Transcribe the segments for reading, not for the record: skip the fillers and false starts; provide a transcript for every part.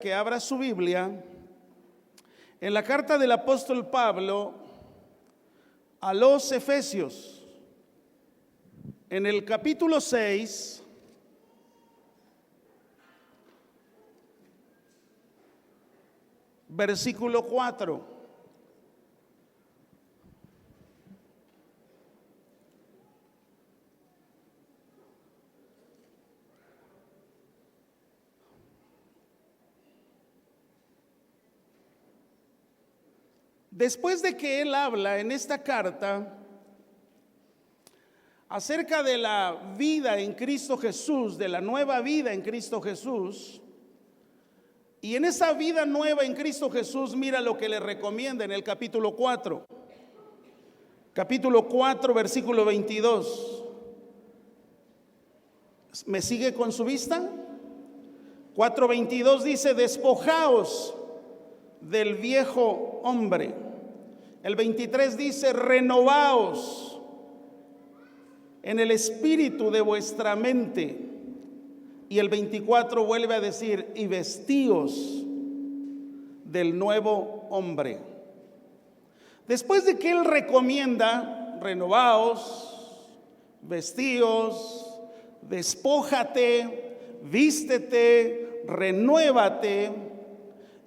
que abra su Biblia en la carta del apóstol Pablo a los Efesios, en el capítulo 6, versículo 4. Después de que él habla en esta carta acerca de la vida en Cristo Jesús, de la nueva vida en Cristo Jesús, y en esa vida nueva en Cristo Jesús, mira lo que le recomienda en el capítulo 4. Capítulo 4, versículo 22. ¿Me sigue con su vista? 4:22 dice: despojaos del viejo hombre. El 23 dice: renovaos en el espíritu de vuestra mente. Y el 24 vuelve a decir: y vestíos del nuevo hombre. Después de que él recomienda: renovaos, vestíos, despójate, vístete, renuévate.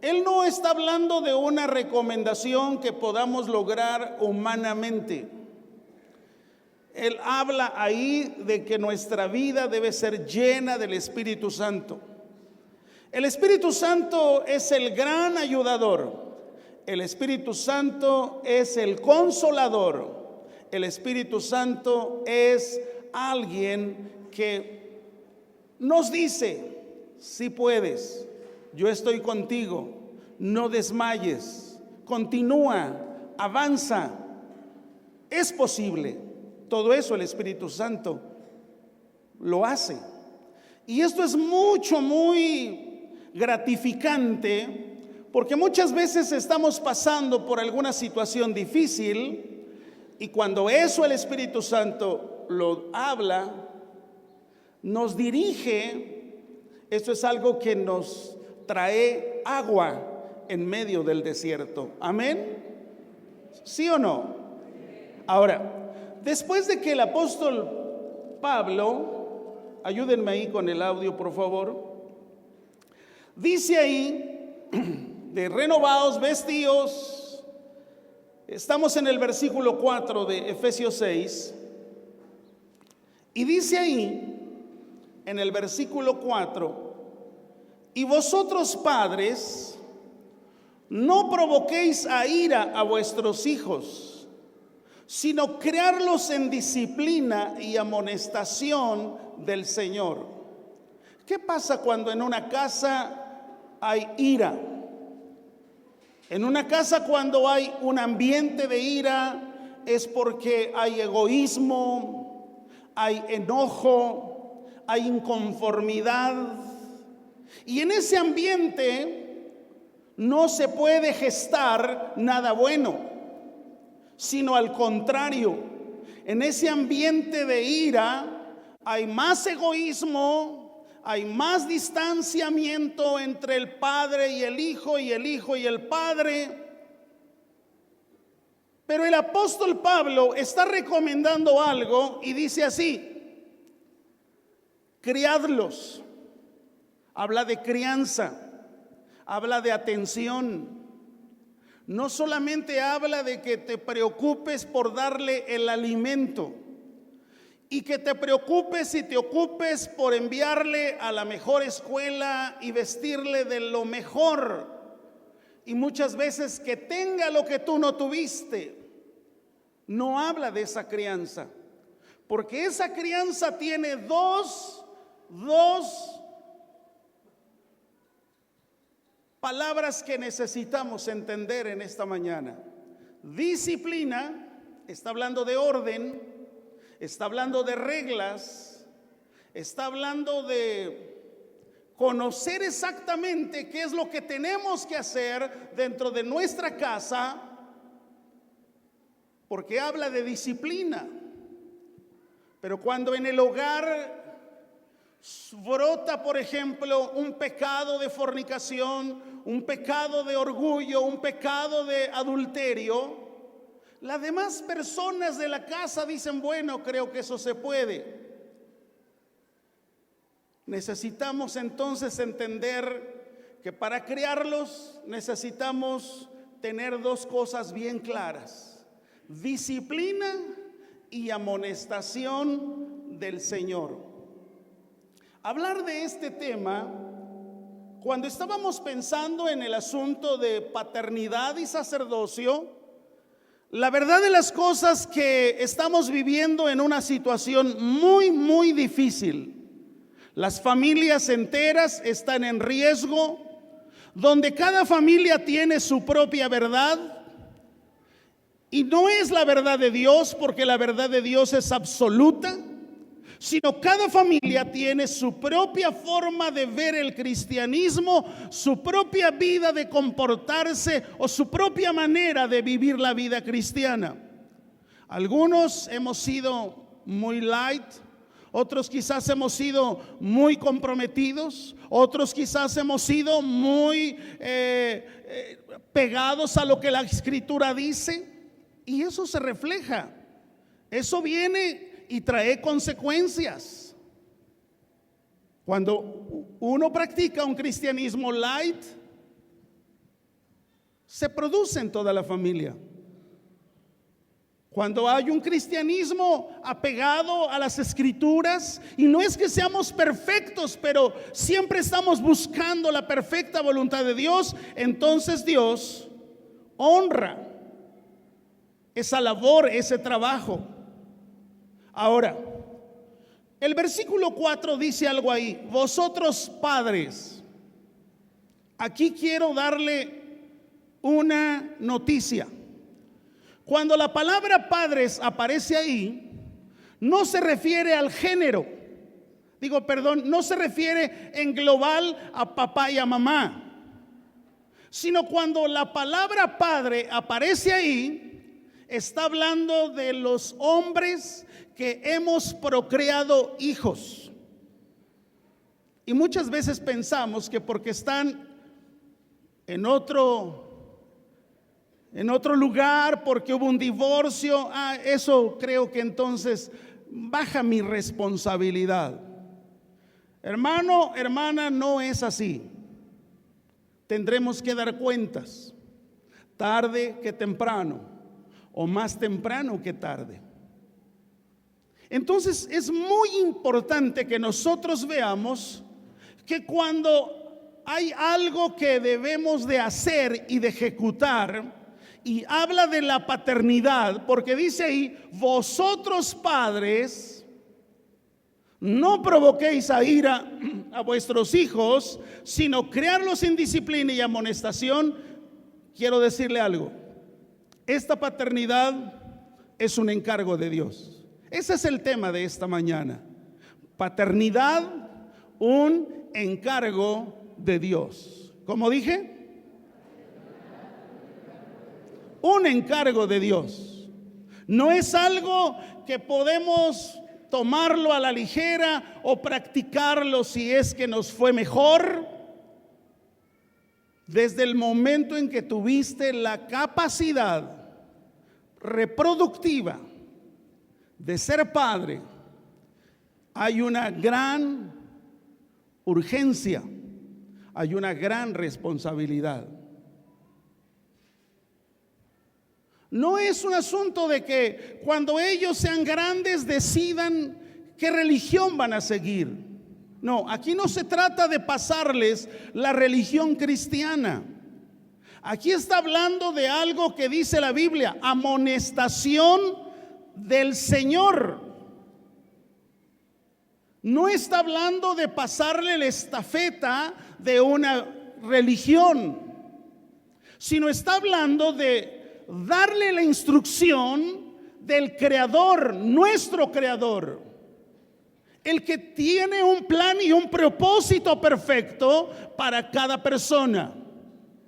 Él no está hablando de una recomendación que podamos lograr humanamente. Él habla ahí de que nuestra vida debe ser llena del Espíritu Santo. El Espíritu Santo es el gran ayudador. El Espíritu Santo es el consolador. El Espíritu Santo es alguien que nos dice: si puedes, yo estoy contigo, no desmayes, continúa, avanza, es posible. Todo eso el Espíritu Santo lo hace. Y esto es muy gratificante, porque muchas veces estamos pasando por alguna situación difícil, y cuando eso el Espíritu Santo lo habla, nos dirige. Esto es algo que nos trae agua en medio del desierto. Amén. ¿Sí o no? Ahora, después de que el apóstol Pablo, ayúdenme ahí con el audio por favor, dice ahí de renovaos, vestíos. Estamos en el versículo 4 de Efesios 6, y dice ahí en el versículo 4: y vosotros, padres, no provoquéis a ira a vuestros hijos, sino criarlos en disciplina y amonestación del Señor. ¿Qué pasa cuando en una casa hay ira? En una casa, cuando hay un ambiente de ira, es porque hay egoísmo, hay enojo, hay inconformidad. Y en ese ambiente no se puede gestar nada bueno, sino al contrario. En ese ambiente de ira hay más egoísmo, hay más distanciamiento entre el padre y el hijo, y el hijo y el padre. Pero el apóstol Pablo está recomendando algo y dice así: criadlos. Habla de crianza, habla de atención. No solamente habla de que te preocupes por darle el alimento, y que te preocupes y te ocupes por enviarle a la mejor escuela y vestirle de lo mejor, y muchas veces que tenga lo que tú no tuviste. No habla de esa crianza, porque esa crianza tiene dos palabras que necesitamos entender en esta mañana. Disciplina, está hablando de orden, está hablando de reglas, está hablando de conocer exactamente qué es lo que tenemos que hacer dentro de nuestra casa, porque habla de disciplina. Pero cuando en el hogar brota, por ejemplo, un pecado de fornicación, un pecado de orgullo, un pecado de adulterio, las demás personas de la casa dicen, bueno, creo que eso se puede. Necesitamos entonces entender que para criarlos necesitamos tener dos cosas bien claras: disciplina y amonestación del Señor. Hablar de este tema, cuando estábamos pensando en el asunto de paternidad y sacerdocio, la verdad de las cosas que estamos viviendo en una situación muy difícil. Las familias enteras están en riesgo, donde cada familia tiene su propia verdad, y no es la verdad de Dios, porque la verdad de Dios es absoluta, sino cada familia tiene su propia forma de ver el cristianismo, su propia vida de comportarse o su propia manera de vivir la vida cristiana. Algunos hemos sido muy light, otros quizás hemos sido muy comprometidos, otros quizás hemos sido muy pegados a lo que la Escritura dice, y eso se refleja, eso viene y trae consecuencias. Cuando uno practica un cristianismo light, se produce en toda la familia. Cuando hay un cristianismo apegado a las Escrituras, y no es que seamos perfectos, pero siempre estamos buscando la perfecta voluntad de Dios, entonces Dios honra esa labor, ese trabajo. Ahora, el versículo 4 dice algo ahí: vosotros padres. Aquí quiero darle una noticia. Cuando la palabra padres aparece ahí, no se refiere al género. No se refiere en global a papá y a mamá, sino cuando la palabra padre aparece ahí, está hablando de los hombres que hemos procreado hijos. Y muchas veces pensamos que porque están en otro lugar, porque hubo un divorcio, eso creo que entonces baja mi responsabilidad. Hermano, hermana, no es así. Tendremos que dar cuentas, tarde que temprano, o más temprano que tarde. Entonces es muy importante que nosotros veamos que cuando hay algo que debemos de hacer y de ejecutar, y habla de la paternidad, porque dice ahí: vosotros padres, no provoquéis a ira a vuestros hijos, sino criarlos en disciplina y amonestación. Quiero decirle algo: esta paternidad es un encargo de Dios. Ese es el tema de esta mañana. Paternidad, un encargo de Dios. ¿Cómo dije? Un encargo de Dios. No es algo que podemos tomarlo a la ligera o practicarlo si es que nos fue mejor. Desde el momento en que tuviste la capacidad reproductiva de ser padre, hay una gran urgencia, hay una gran responsabilidad. No es un asunto de que cuando ellos sean grandes decidan qué religión van a seguir. No, aquí no se trata de pasarles la religión cristiana. Aquí está hablando de algo que dice la Biblia: amonestación del Señor. No está hablando de pasarle la estafeta de una religión, sino está hablando de darle la instrucción del Creador, nuestro Creador, el que tiene un plan y un propósito perfecto para cada persona.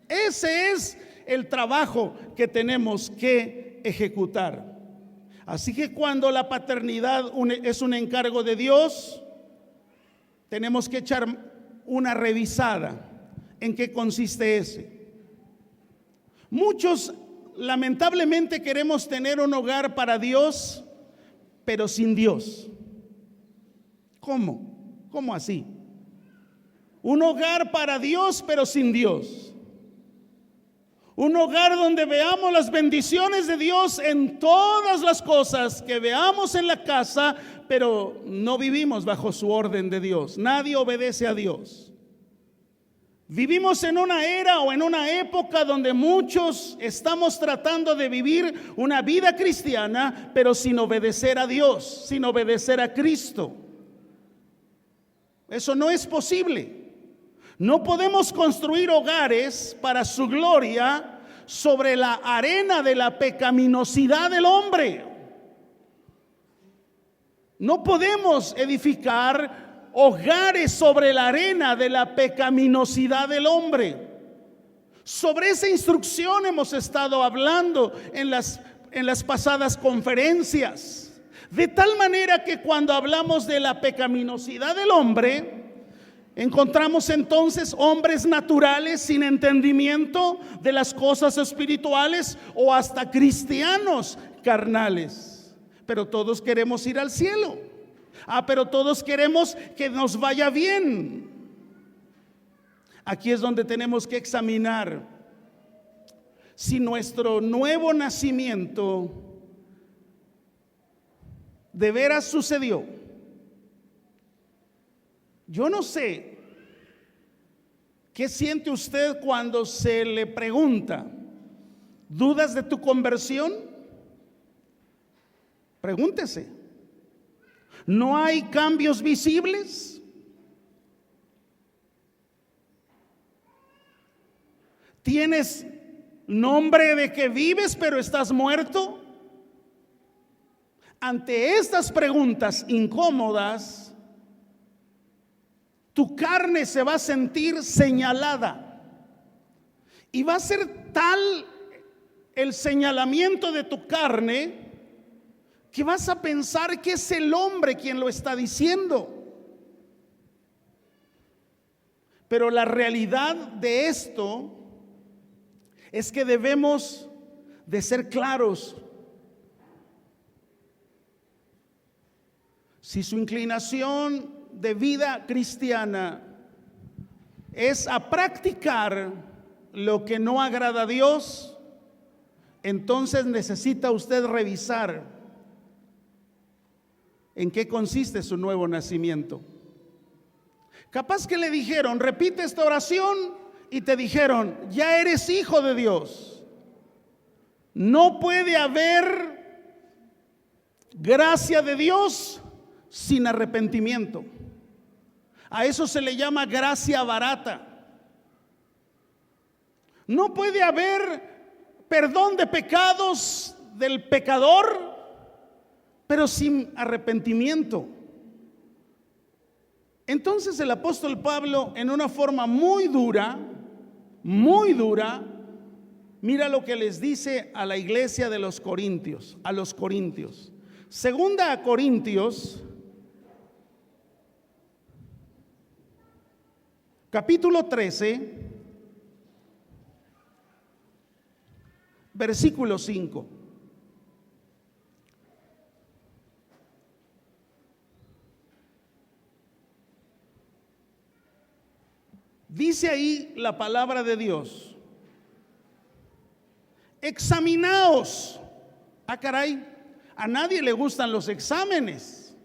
Ese es el trabajo que tenemos que ejecutar. Así que cuando la paternidad es un encargo de Dios, tenemos que echar una revisada en qué consiste ese. Muchos lamentablemente queremos tener un hogar para Dios, pero sin Dios. ¿Cómo? ¿Cómo así? Un hogar para Dios, pero sin Dios. Un hogar donde veamos las bendiciones de Dios en todas las cosas que veamos en la casa, pero no vivimos bajo su orden de Dios. Nadie obedece a Dios. Vivimos en una era o en una época donde muchos estamos tratando de vivir una vida cristiana, pero sin obedecer a Dios, sin obedecer a Cristo. Eso no es posible. No podemos construir hogares para su gloria sobre la arena de la pecaminosidad del hombre. No podemos edificar hogares sobre la arena de la pecaminosidad del hombre. Sobre esa instrucción hemos estado hablando en las pasadas conferencias. De tal manera que cuando hablamos de la pecaminosidad del hombre, encontramos entonces hombres naturales sin entendimiento de las cosas espirituales o hasta cristianos carnales. Pero todos queremos ir al cielo. Pero todos queremos que nos vaya bien. Aquí es donde tenemos que examinar si nuestro nuevo nacimiento de veras sucedió. Yo no sé qué siente usted cuando se le pregunta: ¿dudas de tu conversión? Pregúntese. ¿No hay cambios visibles? ¿Tienes nombre de que vives pero estás muerto? Ante estas preguntas incómodas, tu carne se va a sentir señalada y va a ser tal el señalamiento de tu carne que vas a pensar que es el hombre quien lo está diciendo. Pero la realidad de esto es que debemos de ser claros. Si su inclinación de vida cristiana es a practicar lo que no agrada a Dios, entonces necesita usted revisar en qué consiste su nuevo nacimiento. Capaz que le dijeron: repite esta oración, y te dijeron: ya eres hijo de Dios. No puede haber gracia de Dios sin arrepentimiento. A eso se le llama gracia barata. No puede haber perdón de pecados del pecador, pero sin arrepentimiento. Entonces el apóstol Pablo, en una forma muy dura, mira lo que les dice a la iglesia de los Corintios, a los Corintios. Segunda a Corintios, capítulo 13, versículo 5. Dice ahí la palabra de Dios: examinaos. Caray, a nadie le gustan los exámenes.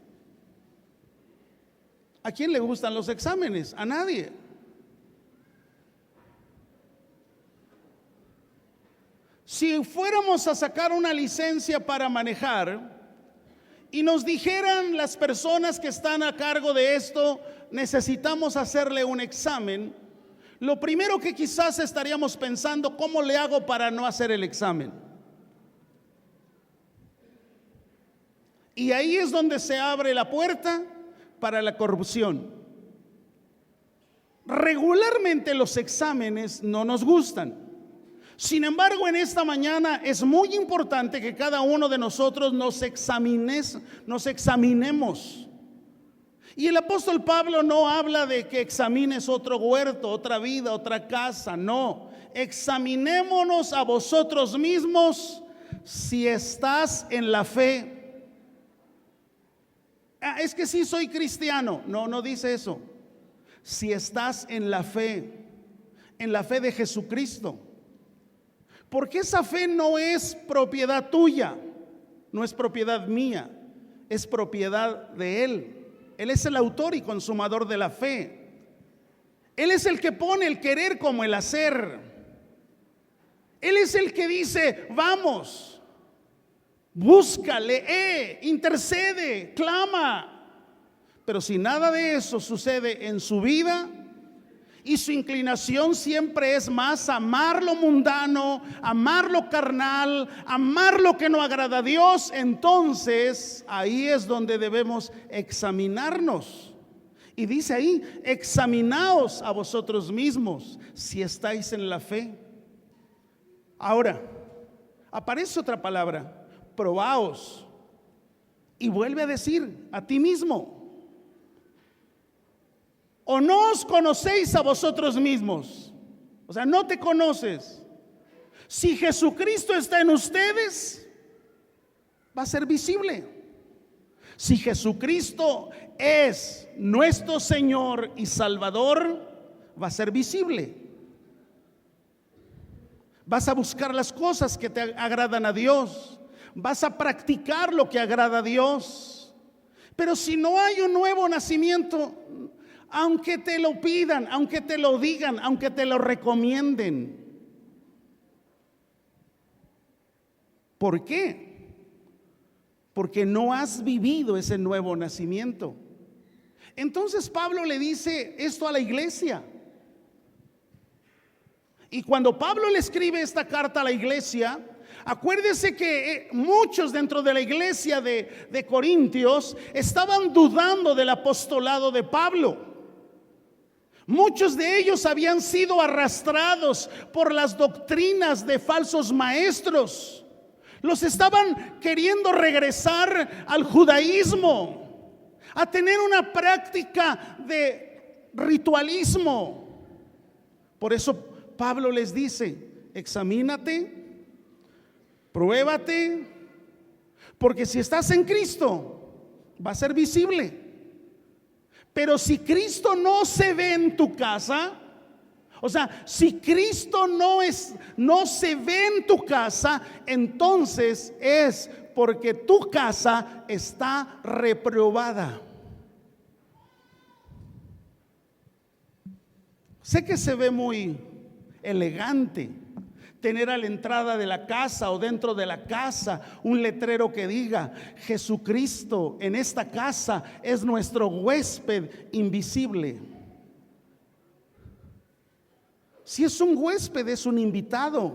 ¿A quién le gustan los exámenes? A nadie. Si fuéramos a sacar una licencia para manejar y nos dijeran las personas que están a cargo de esto: necesitamos hacerle un examen, lo primero que quizás estaríamos pensando: ¿cómo le hago para no hacer el examen? Y ahí es donde se abre la puerta para la corrupción. Regularmente los exámenes no nos gustan. Sin embargo, en esta mañana es muy importante que cada uno de nosotros nos examinemos. Y el apóstol Pablo no habla de que examines otro huerto, otra vida, otra casa, no. Examinémonos a vosotros mismos si estás en la fe. Es que sí soy cristiano. No, no dice eso. Si estás en la fe de Jesucristo. Porque esa fe no es propiedad tuya, no es propiedad mía, es propiedad de Él. Él es el autor y consumador de la fe. Él es el que pone el querer como el hacer. Él es el que dice, vamos, busca, lee, intercede, clama. Pero si nada de eso sucede en su vida y su inclinación siempre es más amar lo mundano, amar lo carnal, amar lo que no agrada a Dios, entonces ahí es donde debemos examinarnos. Y dice ahí, examinaos a vosotros mismos si estáis en la fe. Ahora, aparece otra palabra, probaos, y vuelve a decir a ti mismo. ¿O no os conocéis a vosotros mismos? O sea, no te conoces. Si Jesucristo está en ustedes, va a ser visible. Si Jesucristo es nuestro Señor y Salvador, va a ser visible. Vas a buscar las cosas que te agradan a Dios. Vas a practicar lo que agrada a Dios. Pero si no hay un nuevo nacimiento, aunque te lo pidan, aunque te lo digan, aunque te lo recomienden. ¿Por qué? Porque no has vivido ese nuevo nacimiento. Entonces Pablo le dice esto a la iglesia. Y cuando Pablo le escribe esta carta a la iglesia, acuérdese que muchos dentro de la iglesia de Corintios estaban dudando del apostolado de Pablo. Muchos de ellos habían sido arrastrados por las doctrinas de falsos maestros. Los estaban queriendo regresar al judaísmo, a tener una práctica de ritualismo. Por eso Pablo les dice, examínate, pruébate, porque si estás en Cristo, va a ser visible. Pero si Cristo no se ve en tu casa, o sea, si Cristo no se ve en tu casa, entonces es porque tu casa está reprobada. Sé que se ve muy elegante tener a la entrada de la casa o dentro de la casa un letrero que diga: Jesucristo en esta casa es nuestro huésped invisible. Si es un huésped, es un invitado.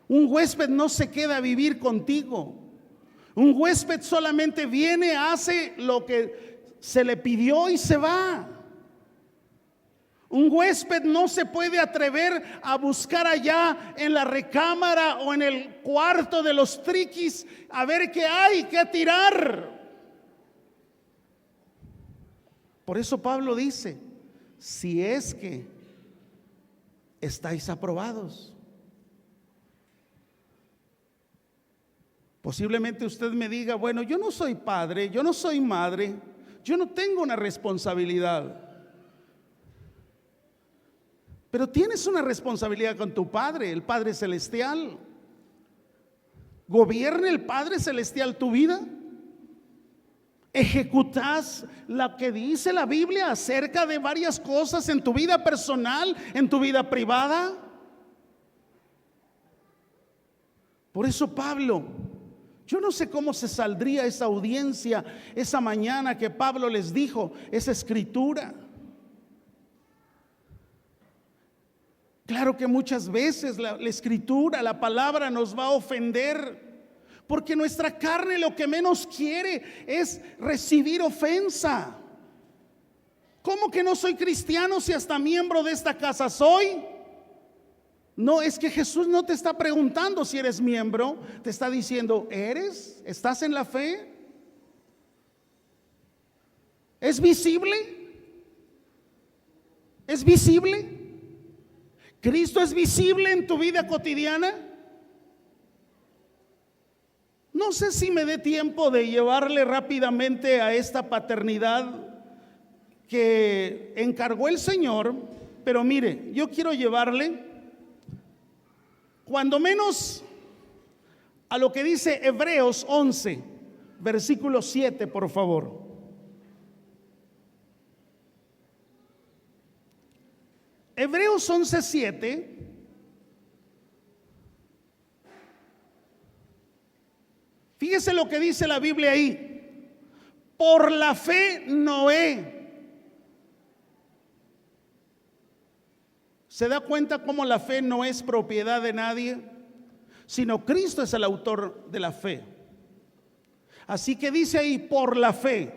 Un huésped no se queda a vivir contigo. Un huésped solamente viene, hace lo que se le pidió y se va. Un huésped no se puede atrever a buscar allá en la recámara o en el cuarto de los triquis a ver qué hay que tirar. Por eso Pablo dice: si es que estáis aprobados. Posiblemente usted me diga: bueno, yo no soy padre, yo no soy madre, yo no tengo una responsabilidad. Pero tienes una responsabilidad con tu Padre, el Padre Celestial. ¿Gobierna el Padre Celestial tu vida? ¿Ejecutas lo que dice la Biblia acerca de varias cosas en tu vida personal, en tu vida privada? Por eso Pablo, yo no sé cómo se saldría esa audiencia esa mañana que Pablo les dijo esa escritura. Claro que muchas veces la escritura, la palabra nos va a ofender, porque nuestra carne lo que menos quiere es recibir ofensa. ¿Cómo que no soy cristiano si hasta miembro de esta casa soy? No, es que Jesús no te está preguntando si eres miembro, te está diciendo: ¿eres? ¿Estás en la fe? ¿Es visible? ¿Es visible? ¿Cristo es visible en tu vida cotidiana? No sé si me dé tiempo de llevarle rápidamente a esta paternidad que encargó el Señor, pero mire, yo quiero llevarle cuando menos a lo que dice Hebreos 11, versículo 7, por favor. Hebreos 11:7 fíjese lo que dice la Biblia ahí. Por la fe Noé. ¿Se da cuenta cómo la fe no es propiedad de nadie? Sino Cristo es el autor de la fe. Así que dice ahí, por la fe,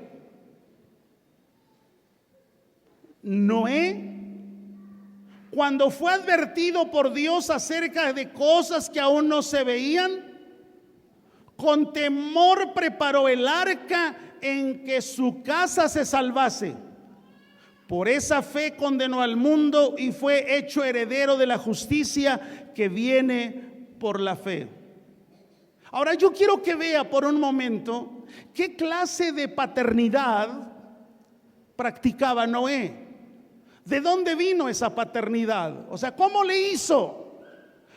Noé, cuando fue advertido por Dios acerca de cosas que aún no se veían, con temor preparó el arca en que su casa se salvase. Por esa fe condenó al mundo y fue hecho heredero de la justicia que viene por la fe. Ahora yo quiero que vea por un momento qué clase de paternidad practicaba Noé. ¿De dónde vino esa paternidad? O sea, ¿cómo le hizo?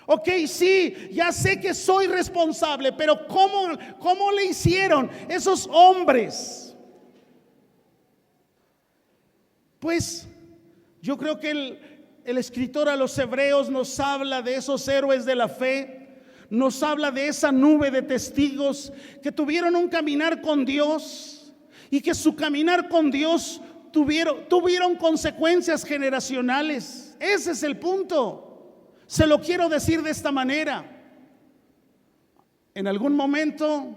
Ok, sí, ya sé que soy responsable, pero ¿cómo le hicieron esos hombres? Pues yo creo que el escritor a los Hebreos nos habla de esos héroes de la fe, nos habla de esa nube de testigos que tuvieron un caminar con Dios y que su caminar con Dios tuvieron consecuencias generacionales. Ese es el punto. Se lo quiero decir de esta manera. En algún momento,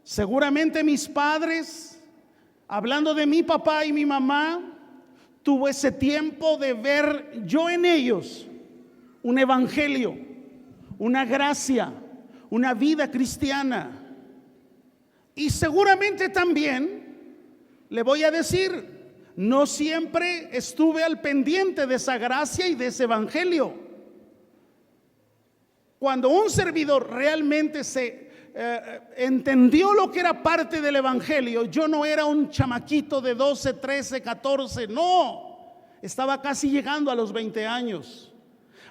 seguramente mis padres, hablando de mi papá y mi mamá, tuvo ese tiempo de ver yo en ellos un evangelio, una gracia, una vida cristiana. Y seguramente también le voy a decir, no siempre estuve al pendiente de esa gracia y de ese evangelio. Cuando un servidor realmente entendió lo que era parte del evangelio, yo no era un chamaquito de 12, 13, 14, no, estaba casi llegando a los 20 años.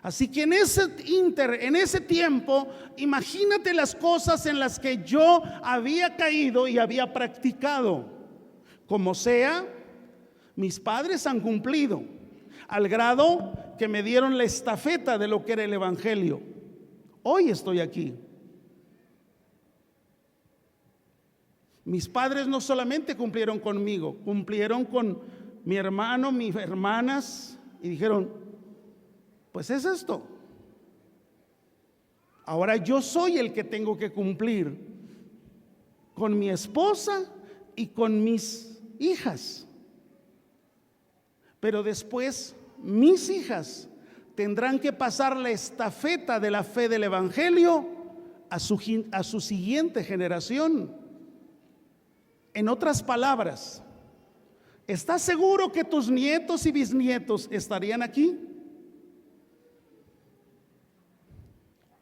Así que en ese tiempo, imagínate las cosas en las que yo había caído y había practicado. Como sea, mis padres han cumplido, al grado que me dieron la estafeta de lo que era el evangelio. Hoy estoy aquí. Mis padres no solamente cumplieron conmigo, cumplieron con mi hermano, mis hermanas, y dijeron, pues es esto. Ahora yo soy el que tengo que cumplir con mi esposa y con mis hijas. Pero después mis hijas tendrán que pasar la estafeta de la fe del evangelio a su siguiente generación. En otras palabras, ¿estás seguro que tus nietos y bisnietos estarían aquí?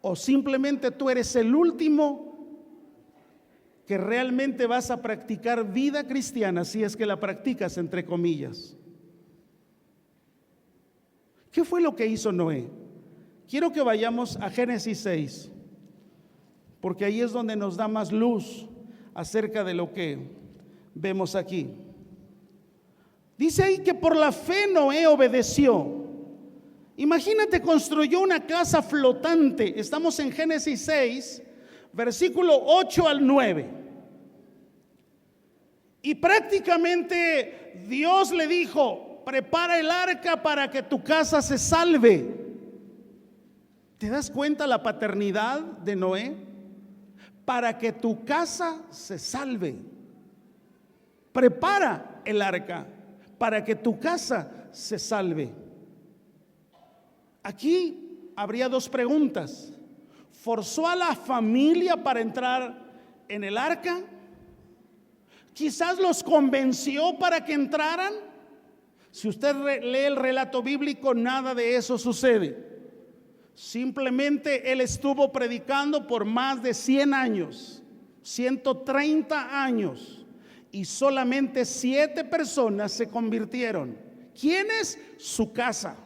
¿O simplemente tú eres el último que realmente vas a practicar vida cristiana, si es que la practicas entre comillas? ¿Qué fue lo que hizo Noé? Quiero que vayamos a Génesis 6, porque ahí es donde nos da más luz acerca de lo que vemos aquí. Dice ahí que por la fe Noé obedeció. Imagínate, construyó una casa flotante. Estamos en Génesis 6, versículo 8 al 9. Y prácticamente Dios le dijo, prepara el arca para que tu casa se salve. ¿Te das cuenta la paternidad de Noé? Para que tu casa se salve. Prepara el arca para que tu casa se salve. Aquí habría dos preguntas. ¿Forzó a la familia para entrar en el arca? Quizás los convenció para que entraran. Si usted lee el relato bíblico, nada de eso sucede. Simplemente él estuvo predicando por más de 100 años, 130 años, y solamente 7 personas se convirtieron. ¿Quiénes? Su casa.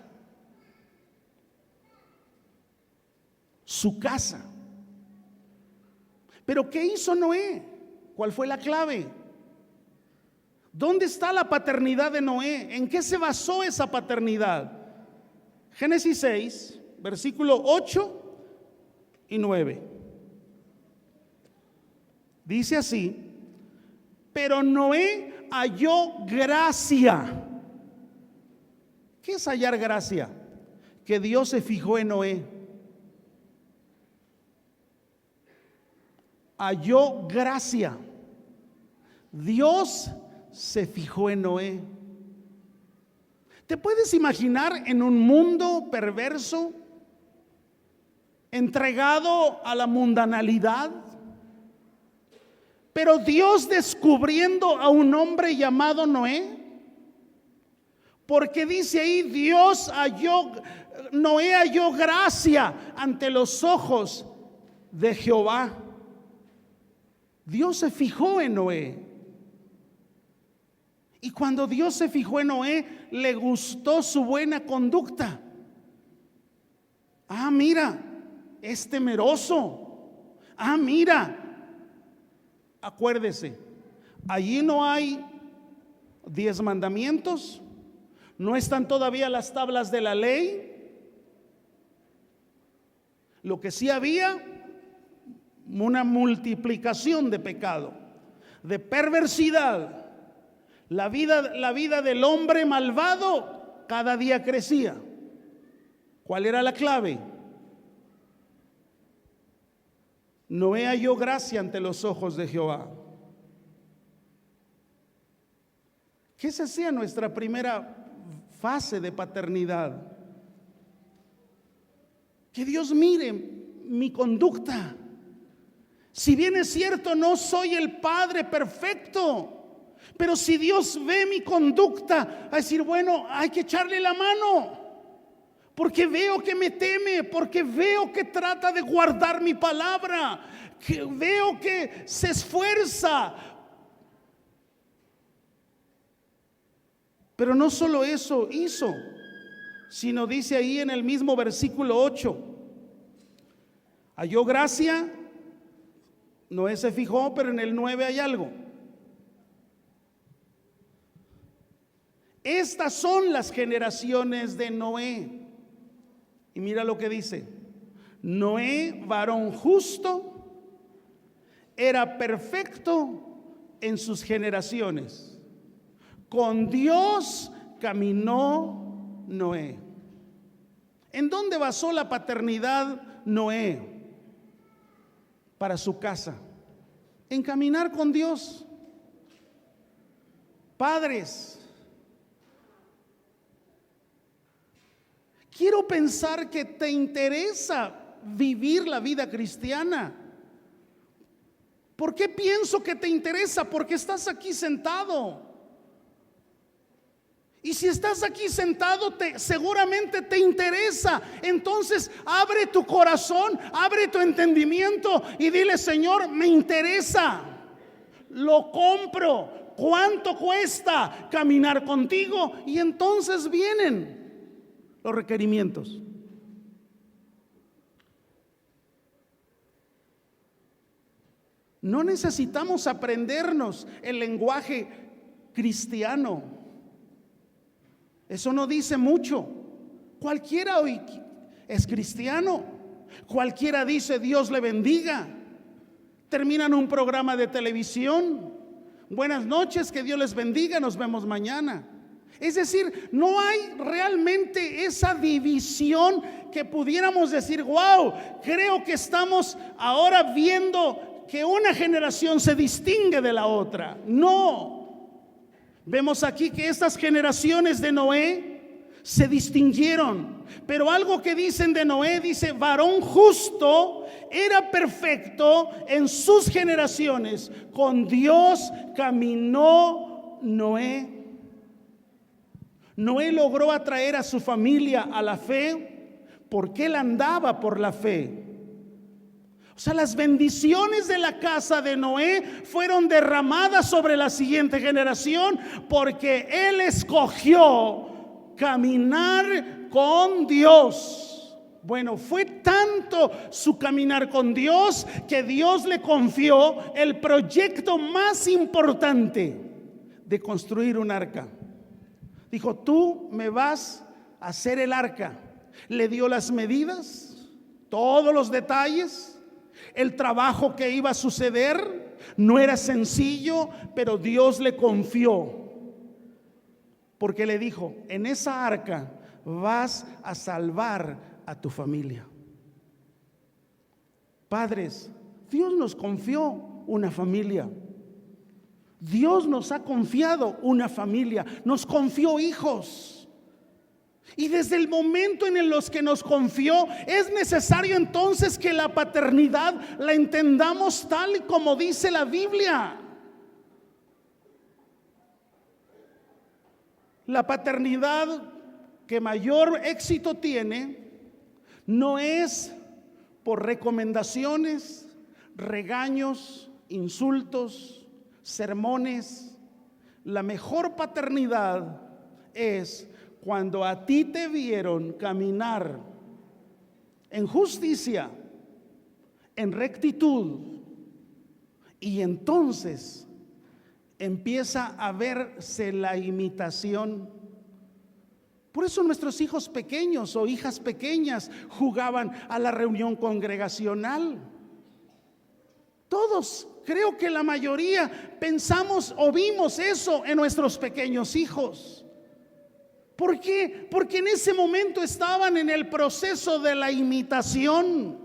Su casa. Pero ¿qué hizo Noé? ¿Cuál fue la clave? ¿Dónde está la paternidad de Noé? ¿En qué se basó esa paternidad? Génesis 6, versículo 8 y 9. Dice así: pero Noé halló gracia. ¿Qué es hallar gracia? Que Dios se fijó en Noé. Halló gracia. Dios se fijó en Noé. ¿Te puedes imaginar en un mundo perverso, entregado a la mundanalidad, pero Dios descubriendo a un hombre llamado Noé? Porque dice ahí, Noé halló gracia ante los ojos de Jehová. Dios se fijó en Noé. Y cuando Dios se fijó en Noé, le gustó su buena conducta. Ah, mira, es temeroso. Ah, mira, acuérdese, allí no hay 10 mandamientos, no están todavía las tablas de la ley. Lo que sí había, una multiplicación de pecado, de perversidad. La vida del hombre malvado cada día crecía. ¿Cuál era la clave? Noé halló gracia ante los ojos de Jehová. ¿Qué se hacía nuestra primera fase de paternidad? Que Dios mire mi conducta. Si bien es cierto, no soy el padre perfecto, pero si Dios ve mi conducta, a decir, bueno, hay que echarle la mano, porque veo que me teme, porque veo que trata de guardar mi palabra, que veo que se esfuerza. Pero no solo eso hizo, sino dice ahí en el mismo versículo 8, halló gracia. Noé se fijó, pero en el 9 hay algo. Estas son las generaciones de Noé. Y mira lo que dice: Noé, varón justo, era perfecto en sus generaciones. Con Dios caminó Noé. ¿En dónde basó la paternidad Noé para su casa? En caminar con Dios. Padres, quiero pensar que te interesa vivir la vida cristiana. ¿Por qué pienso que te interesa? Porque estás aquí sentado. Y si estás aquí sentado, seguramente te interesa. Entonces abre tu corazón, abre tu entendimiento y dile: Señor, me interesa, lo compro. ¿Cuánto cuesta caminar contigo? Y entonces vienen los requerimientos. No necesitamos aprendernos el lenguaje cristiano. Eso no dice mucho. Cualquiera hoy es cristiano. Cualquiera dice Dios le bendiga. Terminan un programa de televisión: buenas noches, que Dios les bendiga, nos vemos mañana. Es decir, no hay realmente esa división que pudiéramos decir: wow, creo que estamos ahora viendo que una generación se distingue de la otra. No. Vemos aquí que estas generaciones de Noé se distinguieron. Pero algo que dicen de Noé, dice varón justo era perfecto en sus generaciones. Con Dios caminó Noé. Noé logró atraer a su familia a la fe porque él andaba por la fe. O sea, las bendiciones de la casa de Noé fueron derramadas sobre la siguiente generación porque él escogió caminar con Dios. Bueno, fue tanto su caminar con Dios que Dios le confió el proyecto más importante de construir un arca. Dijo: tú me vas a hacer el arca. Le dio las medidas, todos los detalles. El trabajo que iba a suceder no era sencillo, pero Dios le confió, porque le dijo: en esa arca vas a salvar a tu familia. Padres, Dios nos confió una familia. Dios nos ha confiado una familia, nos confió hijos. Y desde el momento en el que nos confió, es necesario entonces que la paternidad la entendamos tal y como dice la Biblia. La paternidad que mayor éxito tiene no es por recomendaciones, regaños, insultos, sermones. La mejor paternidad es cuando a ti te vieron caminar en justicia, en rectitud, y entonces empieza a verse la imitación. Por eso nuestros hijos pequeños o hijas pequeñas jugaban a la reunión congregacional. Todos, creo que la mayoría, pensamos o vimos eso en nuestros pequeños hijos. ¿Por qué? Porque en ese momento estaban en el proceso de la imitación.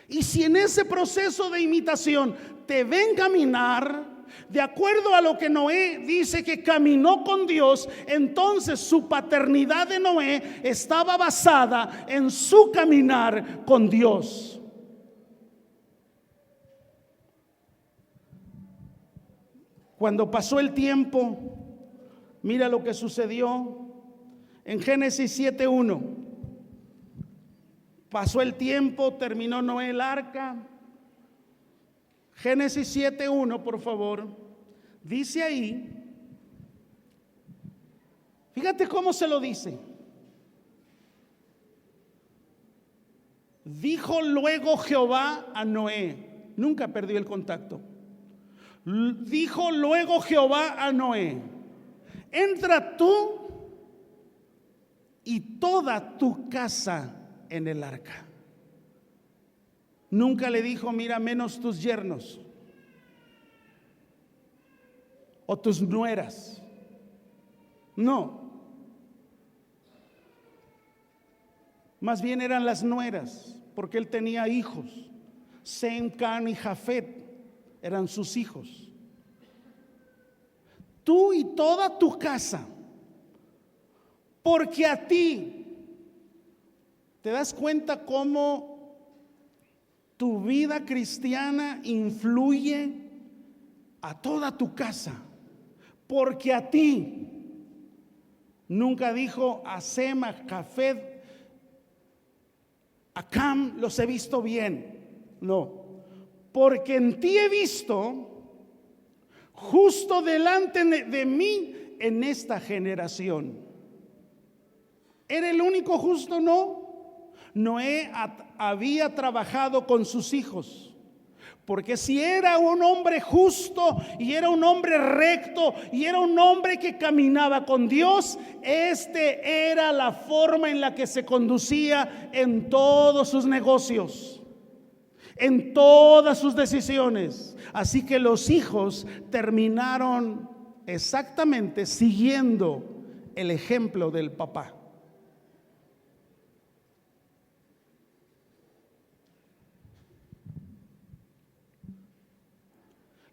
Y si en ese proceso de imitación te ven caminar de acuerdo a lo que Noé dice que caminó con Dios, entonces su paternidad de Noé estaba basada en su caminar con Dios. Cuando pasó el tiempo, mira lo que sucedió en Génesis 7:1. Pasó el tiempo, terminó Noé el arca. Génesis 7:1, por favor. Dice ahí, fíjate cómo se lo dice. Dijo luego Jehová a Noé. Nunca perdió el contacto. Dijo luego Jehová a Noé: entra tú y toda tu casa en el arca. Nunca le dijo: mira, menos tus yernos o tus nueras. No. Más bien eran las nueras, porque él tenía hijos. Sem, Can y Jafet eran sus hijos. Tú y toda tu casa, porque a ti, ¿te das cuenta cómo tu vida cristiana influye a toda tu casa? Porque a ti. Nunca dijo a Sem, a Jafet, a Cam los he visto bien. No, porque en ti he visto justo delante de mí en esta generación. ¿Era el único justo? No. Noé había trabajado con sus hijos. Porque si era un hombre justo y era un hombre recto y era un hombre que caminaba con Dios, era la forma en la que se conducía en todos sus negocios, en todas sus decisiones. Así que los hijos terminaron exactamente siguiendo el ejemplo del papá.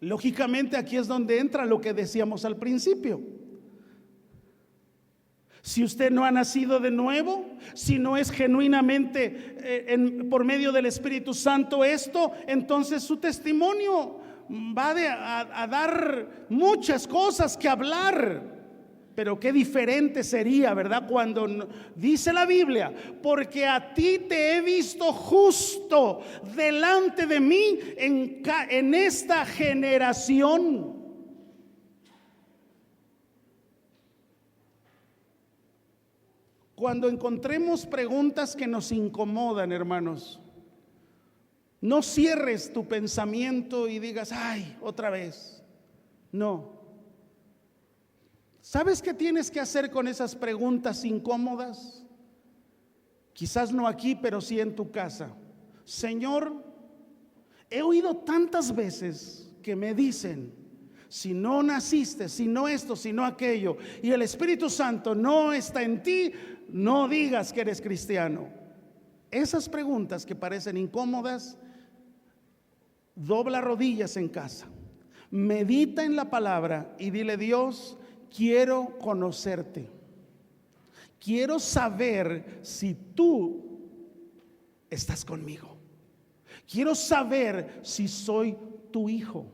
Lógicamente aquí es donde entra lo que decíamos al principio. Si usted no ha nacido de nuevo, si no es genuinamente por medio del Espíritu Santo esto, entonces su testimonio va a dar muchas cosas que hablar. Pero qué diferente sería, ¿verdad? Cuando dice la Biblia: porque a ti te he visto justo delante de mí en esta generación. Cuando encontremos preguntas que nos incomodan, hermanos, no cierres tu pensamiento y digas: ay, otra vez. No. ¿Sabes qué tienes que hacer con esas preguntas incómodas? Quizás no aquí, pero sí en tu casa. Señor, he oído tantas veces que me dicen: si no naciste, si no esto, si no aquello, y el Espíritu Santo no está en ti, no digas que eres cristiano. Esas preguntas que parecen incómodas, dobla rodillas en casa, medita en la palabra y dile: Dios, quiero conocerte, quiero saber si tú estás conmigo, quiero saber si soy tu hijo.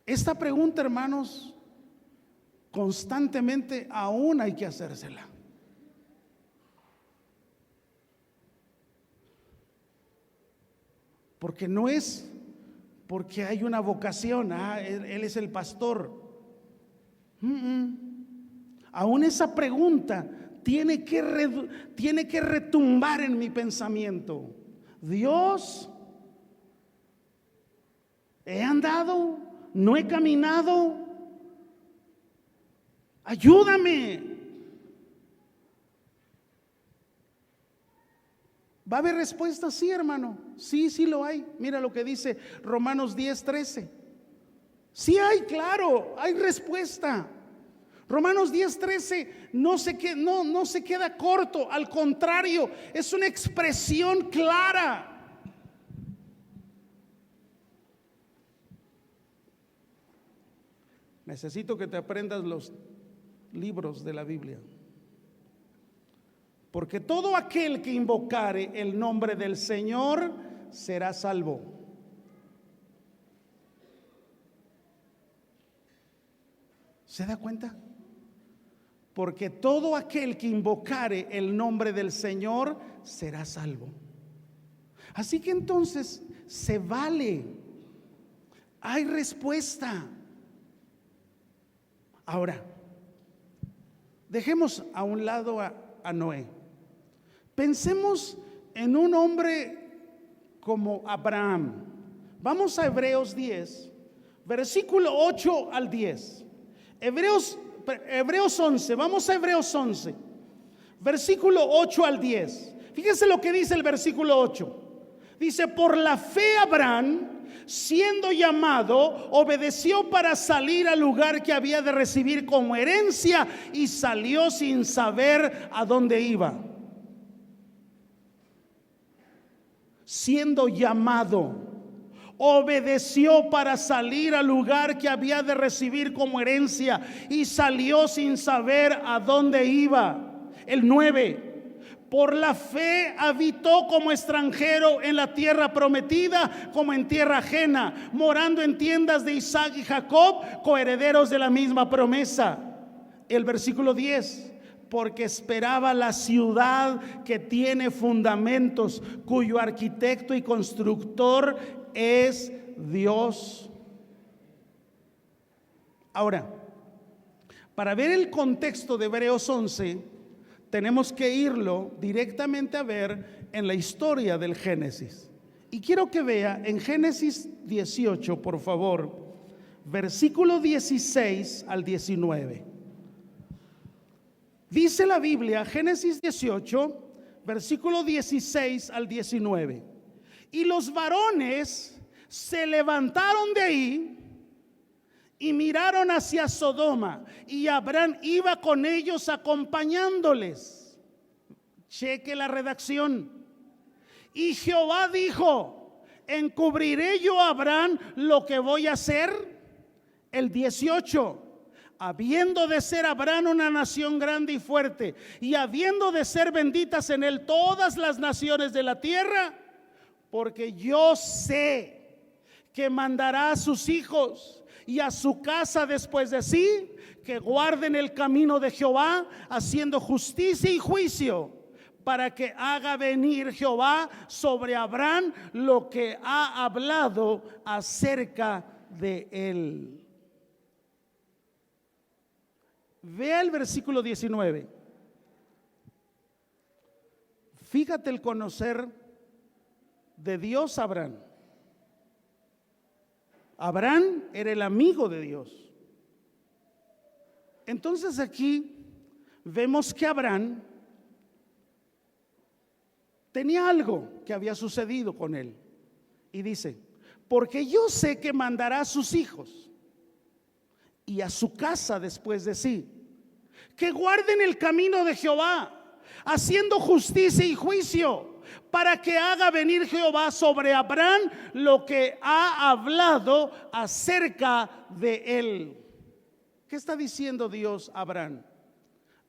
Esta pregunta, hermanos, constantemente aún hay que hacérsela. Porque no es porque hay una vocación, él es el pastor. Aún esa pregunta tiene que retumbar en mi pensamiento. Dios, he andado, no he caminado, ayúdame. ¿Va a haber respuesta? Sí, hermano. Sí, sí lo hay. Mira lo que dice Romanos 10:13. Sí hay, claro, hay respuesta. Romanos 10:13 no se queda corto, al contrario, es una expresión clara. Necesito que te aprendas los libros de la Biblia. Porque todo aquel que invocare el nombre del Señor será salvo. ¿Se da cuenta? Porque todo aquel que invocare el nombre del Señor será salvo. Así que entonces se vale. Hay respuesta. Ahora, dejemos a un lado a Noé. Pensemos en un hombre como Abraham. Vamos a Hebreos 10, versículo 8 al 10. Hebreos 11, vamos a Hebreos 11, versículo 8 al 10. Fíjense lo que dice el versículo 8. Dice: por la fe Abraham, siendo llamado, obedeció para salir al lugar que había de recibir como herencia, y salió sin saber a dónde iba. Siendo llamado, obedeció para salir al lugar que había de recibir como herencia, y salió sin saber a dónde iba. El 9: por la fe habitó como extranjero en la tierra prometida, como en tierra ajena, morando en tiendas de Isaac y Jacob, coherederos de la misma promesa. El versículo 10: porque esperaba la ciudad que tiene fundamentos, cuyo arquitecto y constructor es Dios. Ahora, para ver el contexto de Hebreos 11, tenemos que irlo directamente a ver en la historia del Génesis. Y quiero que vea en Génesis 18, por favor, versículo 16 al 19. Dice la Biblia, Génesis 18, versículo 16 al 19: y los varones se levantaron de ahí y miraron hacia Sodoma, y Abraham iba con ellos acompañándoles. Cheque la redacción. Y Jehová dijo: ¿encubriré yo a Abraham lo que voy a hacer? El 18: habiendo de ser Abraham una nación grande y fuerte, y habiendo de ser benditas en él todas las naciones de la tierra, porque yo sé que mandará a sus hijos y a su casa después de sí, que guarden el camino de Jehová, haciendo justicia y juicio, para que haga venir Jehová sobre Abraham lo que ha hablado acerca de él. Vea el versículo 19. Fíjate el conocer de Dios a Abraham. Abraham era el amigo de Dios. Entonces aquí vemos que Abraham tenía algo que había sucedido con él. Y dice, porque yo sé que mandará a sus hijos y a su casa después de sí, que guarden el camino de Jehová, haciendo justicia y juicio, para que haga venir Jehová sobre Abraham lo que ha hablado acerca de él. ¿Qué está diciendo Dios a Abraham?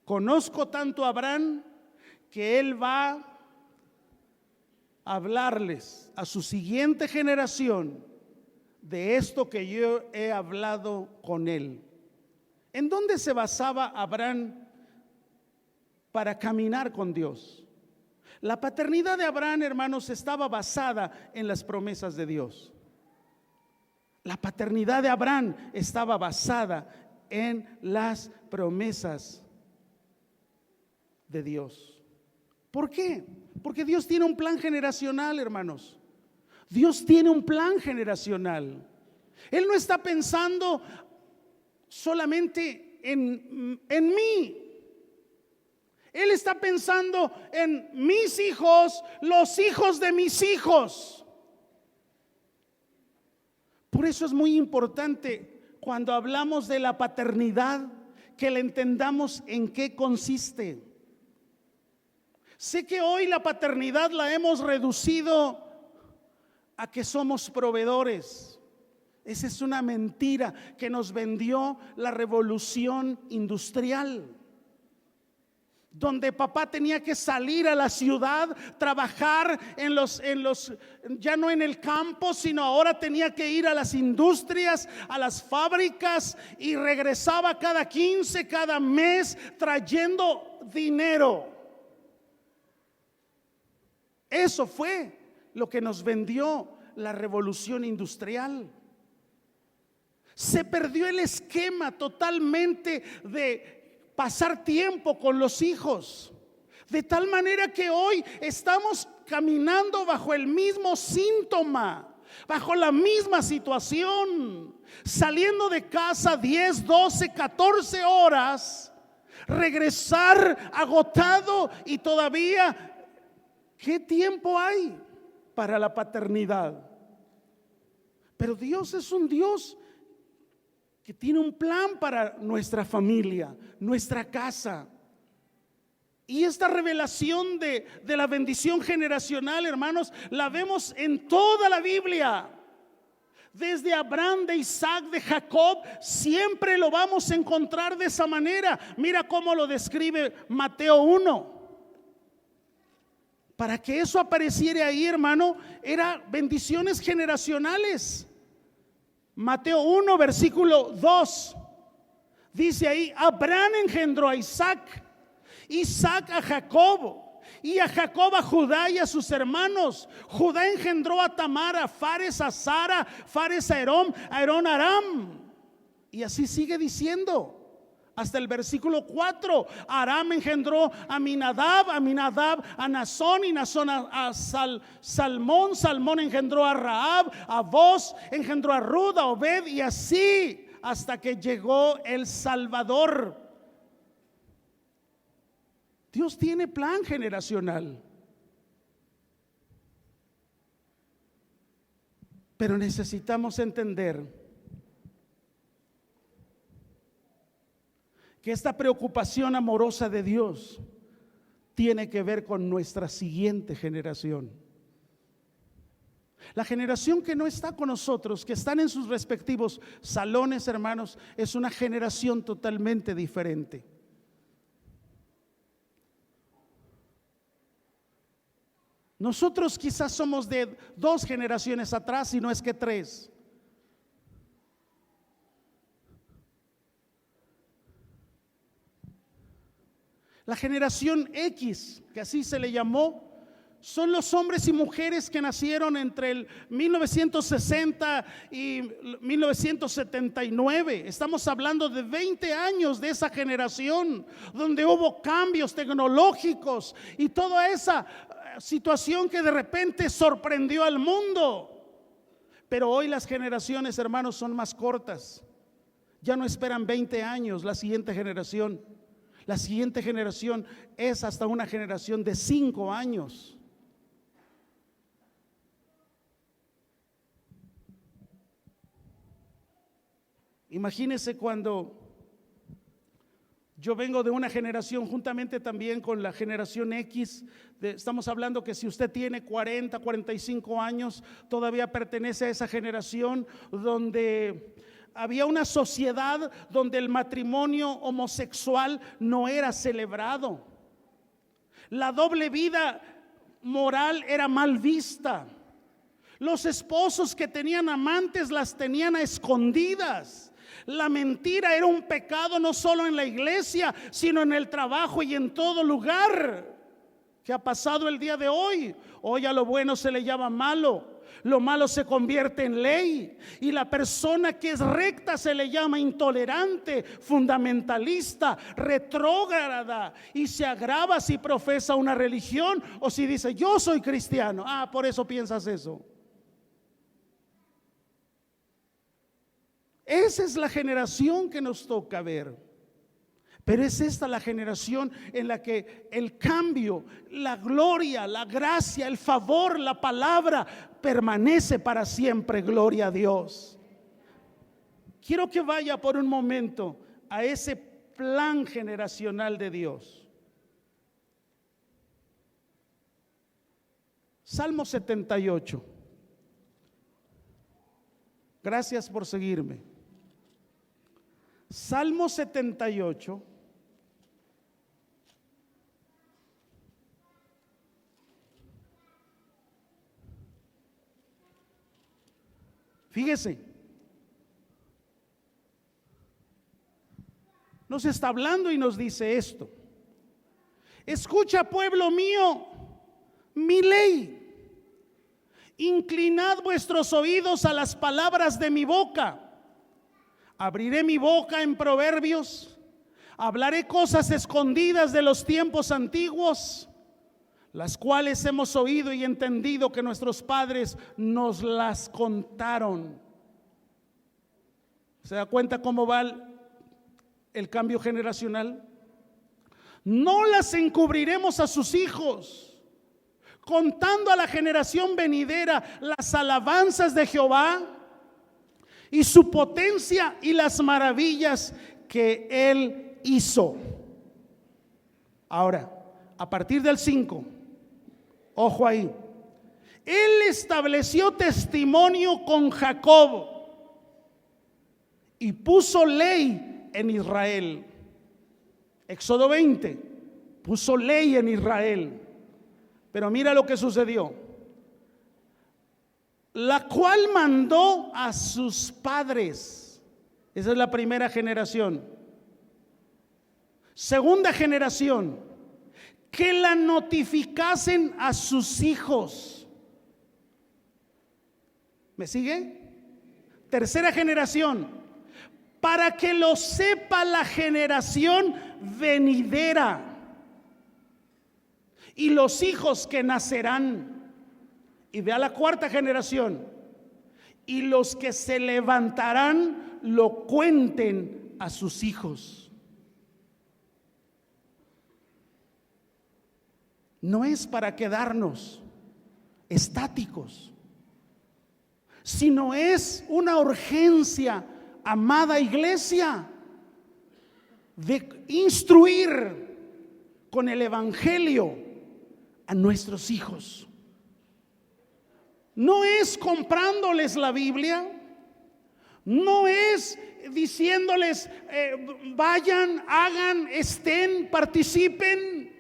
Conozco tanto a Abraham que él va a hablarles a su siguiente generación de esto que yo he hablado con él. ¿En dónde se basaba Abraham para caminar con Dios? La paternidad de Abraham, hermanos, estaba basada en las promesas de Dios. La paternidad de Abraham estaba basada en las promesas de Dios. ¿Por qué? Porque Dios tiene un plan generacional, hermanos. Dios tiene un plan generacional. Él no está pensando solamente en mí. Él está pensando en mis hijos, los hijos de mis hijos. Por eso es muy importante cuando hablamos de la paternidad que le entendamos en qué consiste. Sé que hoy la paternidad la hemos reducido a que somos proveedores. Esa es una mentira que nos vendió la revolución industrial, donde papá tenía que salir a la ciudad, trabajar ya no en el campo, sino ahora tenía que ir a las industrias, a las fábricas, y regresaba cada 15, cada mes trayendo dinero. Eso fue lo que nos vendió la revolución industrial. Se perdió el esquema totalmente de pasar tiempo con los hijos, de tal manera que hoy estamos caminando bajo el mismo síntoma, bajo la misma situación, saliendo de casa 10, 12, 14 horas, regresar agotado, y todavía ¿qué tiempo hay para la paternidad? Pero Dios es un Dios que tiene un plan para nuestra familia, nuestra casa. Y esta revelación de la bendición generacional, hermanos, la vemos en toda la Biblia. Desde Abraham, de Isaac, de Jacob, siempre lo vamos a encontrar de esa manera. Mira cómo lo describe Mateo 1. Para que eso apareciera ahí, hermano, era bendiciones generacionales. Mateo 1, versículo 2, dice ahí: Abraham engendró a Isaac, Isaac a Jacob, y a Jacob a Judá y a sus hermanos. Judá engendró a Tamar, a Fares, a Sara, Fares a Herón, a Herón a Aram. Y así sigue diciendo hasta el versículo 4. Aram engendró a Aminadab, Aminadab a Nazón, y Nazón a Salmón, Salmón engendró a Rahab, a Boz engendró a Rud, a Obed, y así hasta que llegó el Salvador. Dios tiene plan generacional, pero necesitamos entender que esta preocupación amorosa de Dios tiene que ver con nuestra siguiente generación. La generación que no está con nosotros, que están en sus respectivos salones, hermanos, es una generación totalmente diferente. Nosotros quizás somos de 2 generaciones atrás, si no es que 3. La generación X, que así se le llamó, son los hombres y mujeres que nacieron entre el 1960 y 1979. Estamos hablando de 20 años de esa generación, donde hubo cambios tecnológicos y toda esa situación que de repente sorprendió al mundo. Pero hoy las generaciones, hermanos, son más cortas. Ya no esperan 20 años la siguiente generación. La siguiente generación es hasta una generación de 5 años. Imagínense cuando yo vengo de una generación juntamente también con la generación X, estamos hablando que si usted tiene 40, 45 años, todavía pertenece a esa generación donde había una sociedad donde el matrimonio homosexual no era celebrado. La doble vida moral era mal vista. Los esposos que tenían amantes las tenían a escondidas. La mentira era un pecado no solo en la iglesia, sino en el trabajo y en todo lugar. ¿Qué ha pasado el día de hoy? Hoy a lo bueno se le llama malo, lo malo se convierte en ley, y la persona que es recta se le llama intolerante, fundamentalista, retrógrada, y se agrava si profesa una religión o si dice yo soy cristiano. Por eso piensas eso. Esa es la generación que nos toca ver. Pero es esta la generación en la que el cambio, la gloria, la gracia, el favor, la palabra permanece para siempre. Gloria a Dios. Quiero que vaya por un momento a ese plan generacional de Dios. Salmo 78. Gracias por seguirme. Salmo 78. Fíjese, nos está hablando y nos dice esto: escucha, pueblo mío, mi ley, inclinad vuestros oídos a las palabras de mi boca. Abriré mi boca en proverbios, hablaré cosas escondidas de los tiempos antiguos, las cuales hemos oído y entendido que nuestros padres nos las contaron. ¿Se da cuenta cómo va el cambio generacional? No las encubriremos a sus hijos, contando a la generación venidera las alabanzas de Jehová y su potencia y las maravillas que Él hizo. Ahora, a partir del 5, ojo ahí. Él estableció testimonio con Jacob y puso ley en Israel. Éxodo 20, puso ley en Israel. Pero mira lo que sucedió: la cual mandó a sus padres. Esa es la primera generación. Segunda generación, que la notificasen a sus hijos. ¿Me sigue? Tercera generación, para que lo sepa la generación venidera y los hijos que nacerán. Y vea la cuarta generación: y los que se levantarán lo cuenten a sus hijos. No es para quedarnos estáticos, sino es una urgencia, amada iglesia, de instruir con el evangelio a nuestros hijos. No es comprándoles la Biblia, no es diciéndoles vayan, hagan, estén, participen,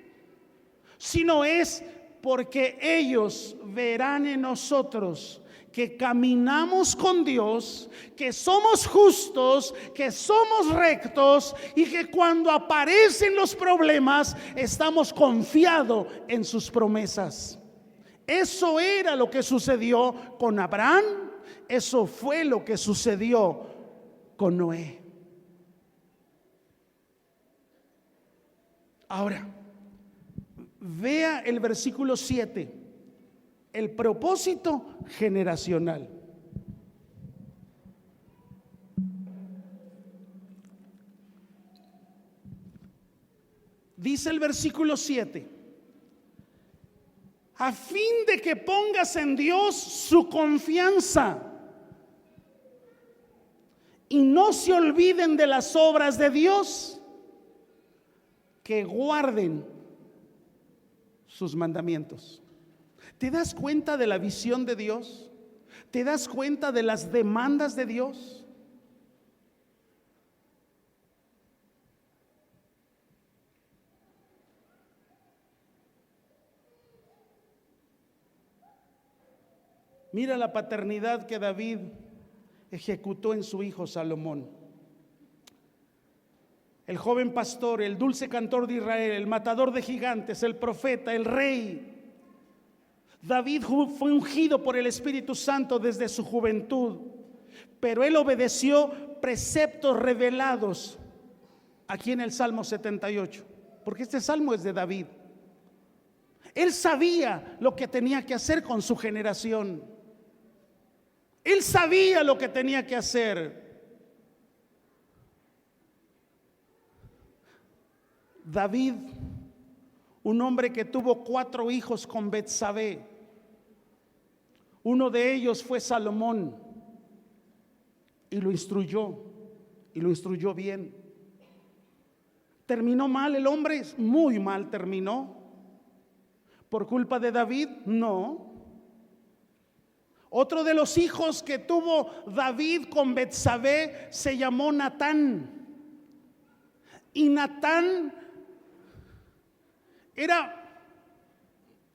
sino es porque ellos verán en nosotros que caminamos con Dios, que somos justos, que somos rectos y que cuando aparecen los problemas estamos confiados en sus promesas. Eso era lo que sucedió con Abraham, eso fue lo que sucedió con Noé. Ahora, vea el versículo 7, el propósito generacional. Dice el versículo 7: a fin de que pongas en Dios su confianza y no se olviden de las obras de Dios, que guarden sus mandamientos. ¿Te das cuenta de la visión de Dios? ¿Te das cuenta de las demandas de Dios? Mira la paternidad que David ejecutó en su hijo Salomón. El joven pastor, el dulce cantor de Israel, el matador de gigantes, el profeta, el rey. David fue ungido por el Espíritu Santo desde su juventud, pero él obedeció preceptos revelados aquí en el Salmo 78, porque este salmo es de David. Él sabía lo que tenía que hacer con su generación. Él sabía lo que tenía que hacer. David, un hombre que tuvo 4 hijos con Betsabé, uno de ellos fue Salomón, y lo instruyó bien. ¿Terminó mal el hombre? Muy mal terminó. ¿Por culpa de David? No. Otro de los hijos que tuvo David con Betsabé se llamó Natán. Y Natán era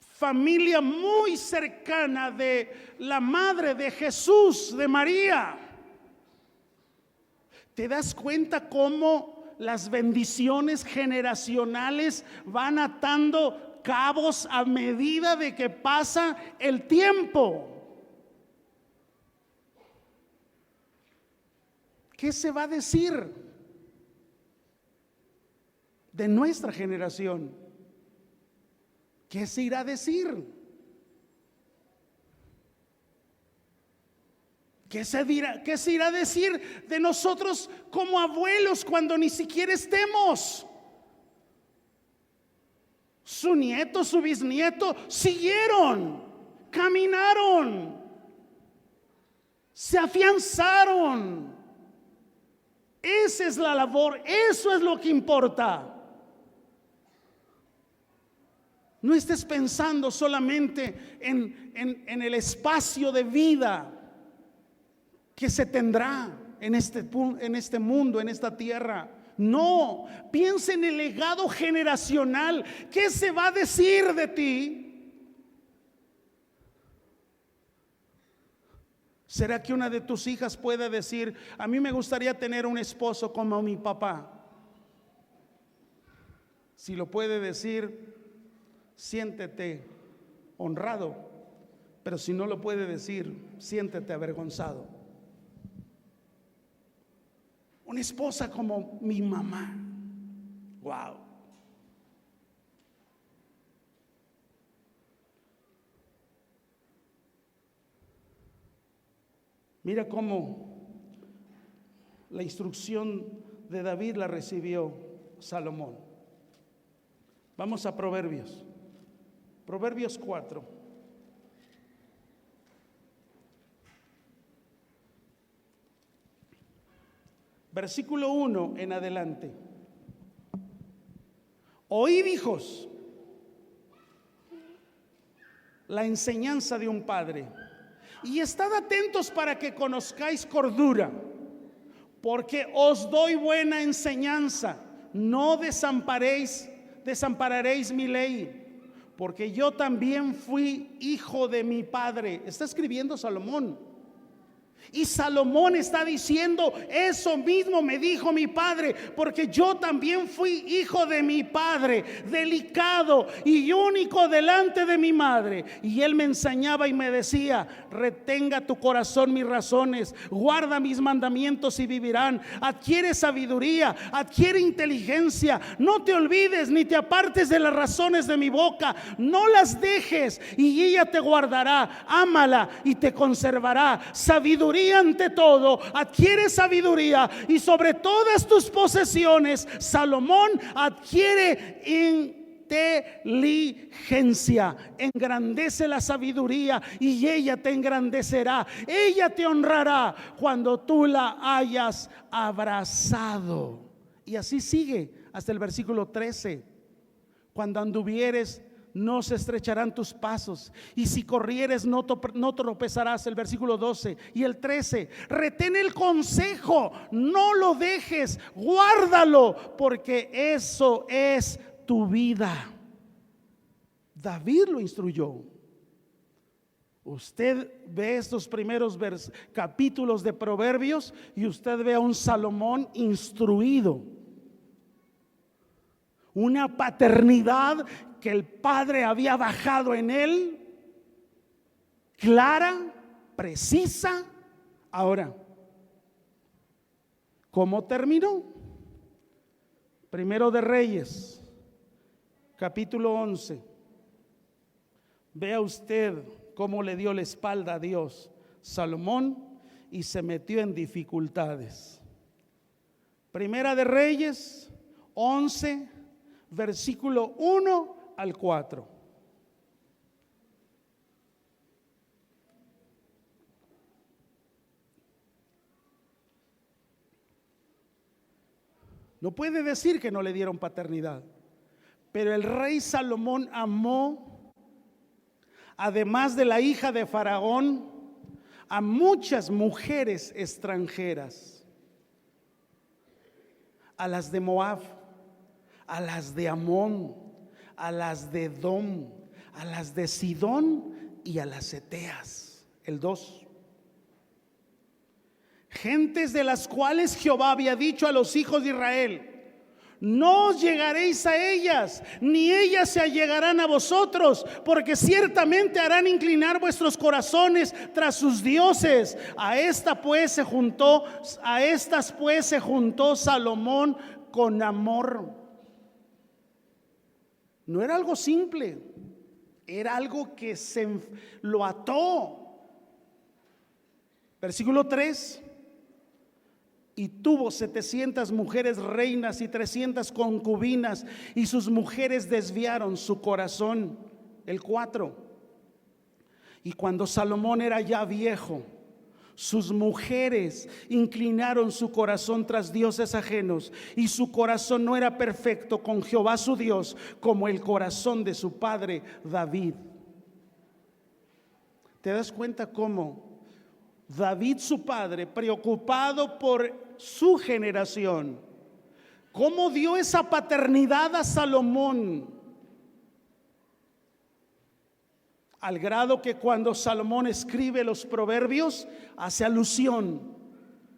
familia muy cercana de la madre de Jesús, de María. ¿Te das cuenta cómo las bendiciones generacionales van atando cabos a medida de que pasa el tiempo? ¿Qué se va a decir de nuestra generación? ¿Qué se irá a decir? ¿Qué se irá a decir de nosotros como abuelos cuando ni siquiera estemos? Su nieto, su bisnieto siguieron, caminaron, se afianzaron. Esa es la labor, eso es lo que importa. No estés pensando solamente en el espacio de vida que se tendrá en este mundo, en esta tierra. No, piensa en el legado generacional. ¿Qué se va a decir de ti? ¿Será que una de tus hijas puede decir: a mí me gustaría tener un esposo como mi papá? Si lo puede decir, siéntete honrado, pero si no lo puede decir, siéntete avergonzado. Una esposa como mi mamá. Wow. Mira cómo la instrucción de David la recibió Salomón. Vamos a Proverbios. Proverbios 4. Versículo 1 en adelante. Oíd, hijos, la enseñanza de un padre, Y estad atentos para que conozcáis cordura, porque os doy buena enseñanza. No desampararéis mi ley, porque yo también fui hijo de mi padre. Está escribiendo Salomón. Y Salomón está diciendo: eso mismo me dijo mi padre, porque yo también fui hijo de mi padre, delicado y único delante de mi madre. Y él me enseñaba y me decía: retenga tu corazón mis razones, guarda mis mandamientos y vivirán. Adquiere sabiduría, adquiere inteligencia, no te olvides ni te apartes de las razones de mi boca, no las dejes y ella te guardará. Ámala y te conservará. Sabiduría ante todo, adquiere sabiduría, y sobre todas tus posesiones, Salomón, adquiere inteligencia. Engrandece la sabiduría y ella te engrandecerá. Ella te honrará cuando tú la hayas abrazado. Y así sigue hasta el versículo 13. Cuando anduvieres, no se estrecharán tus pasos, y si corrieres, no tropezarás. El versículo 12 y el 13. Retén el consejo, no lo dejes, guárdalo, porque eso es tu vida. David lo instruyó. Usted ve estos primeros capítulos de Proverbios y usted ve a un Salomón instruido, una paternidad que el padre había bajado en él, clara, precisa. Ahora, ¿cómo terminó? Primero de Reyes, capítulo 11. Vea usted cómo le dio la espalda a Dios Salomón y se metió en dificultades. Primera de Reyes 11, versículo 1 al 4. No puede decir que no le dieron paternidad, pero el rey Salomón amó, además de la hija de Faraón, a muchas mujeres extranjeras, a las de Moab, a las de Amón, a las de Edom, a las de Sidón y a las Eteas. El 2. Gentes de las cuales Jehová había dicho a los hijos de Israel: no os llegaréis a ellas, ni ellas se allegarán a vosotros, porque ciertamente harán inclinar vuestros corazones tras sus dioses. A estas pues se juntó Salomón con amor. No era algo simple, era algo que lo ató. Versículo 3. Y tuvo 700 mujeres reinas y 300 concubinas, y sus mujeres desviaron su corazón. El 4. Y cuando Salomón era ya viejo, sus mujeres inclinaron su corazón tras dioses ajenos, y su corazón no era perfecto con Jehová su Dios, como el corazón de su padre David. ¿Te das cuenta cómo David, su padre, preocupado por su generación, cómo dio esa paternidad a Salomón? Al grado que cuando Salomón escribe los proverbios, hace alusión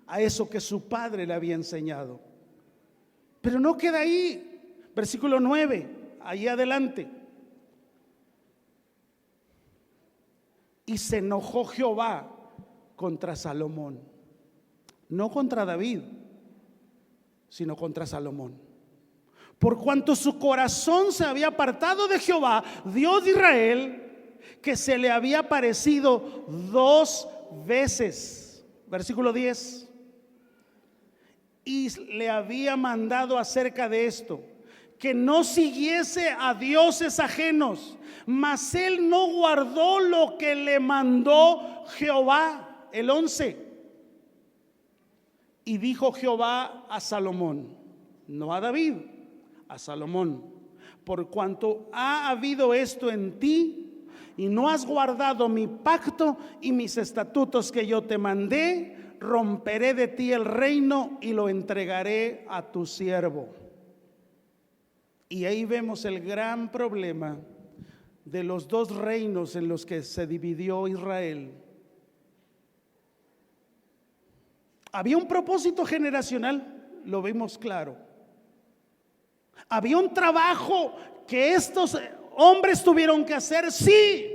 a eso que su padre le había enseñado. Pero no queda ahí. Versículo 9, ahí adelante. Y se enojó Jehová contra Salomón, no contra David, sino contra Salomón, por cuanto su corazón se había apartado de Jehová, Dios de Israel, que se le había aparecido 2 veces. Versículo 10. Y le había mandado acerca de esto, que no siguiese a dioses ajenos, mas él no guardó lo que le mandó Jehová. El 11. Y dijo Jehová a Salomón, no a David, a Salomón: por cuanto ha habido esto en ti, y no has guardado mi pacto y mis estatutos que yo te mandé, romperé de ti el reino y lo entregaré a tu siervo. Y ahí vemos el gran problema de los dos reinos en los que se dividió Israel. Había un propósito generacional, lo vimos claro. Había un trabajo que estos hombres tuvieron que hacer, sí.